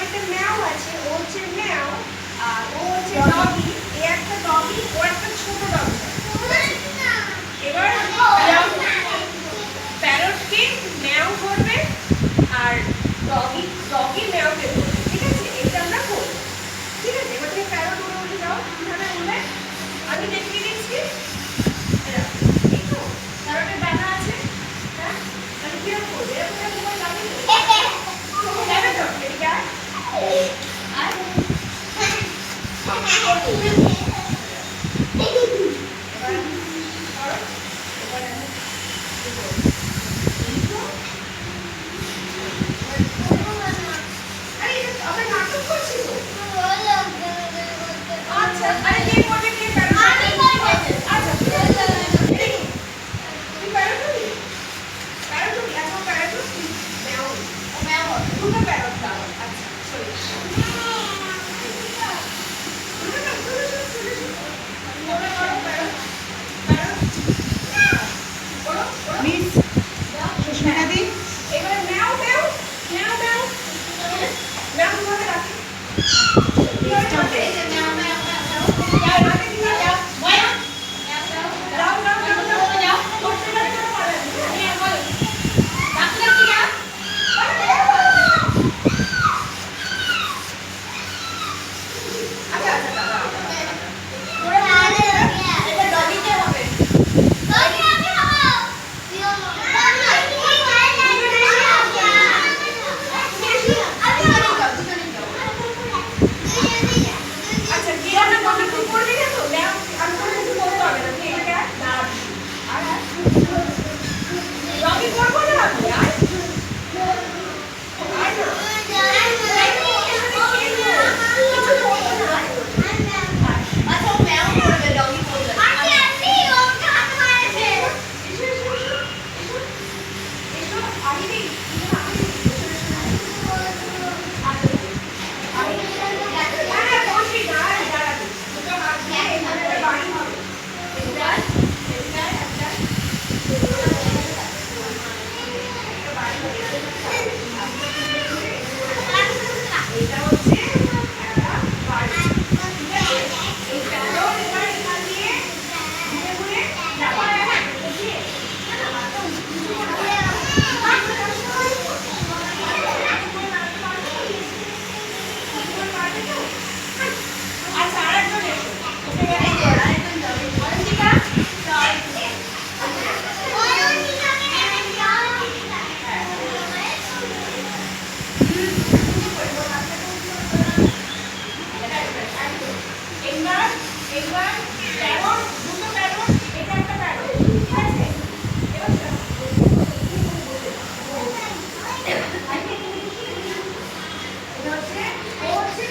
বাড়িতে ম্যাও আছে, ও হচ্ছে ম্যাও, আর ও হচ্ছে ডগি। এই একটা ডগি, ও একটা ছোট ডগি। এবার প্যারটকে ম্যাও করবে আর ডগি ম্যাওকে ধরবে। ঠিক আছে, এটা আমরা করবো। ঠিক আছে, এবার তুমি প্যারট উড়ে উড়ে যাও, কিভাবে উড়বে আমি দেখিয়ে দিচ্ছি। প্যারটের ডানা আছে, হ্যাঁ, তাহলে কিরকম করবে? এরকম তোমার লাগে যাবে তো, এদিকে আর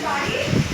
বাড়ি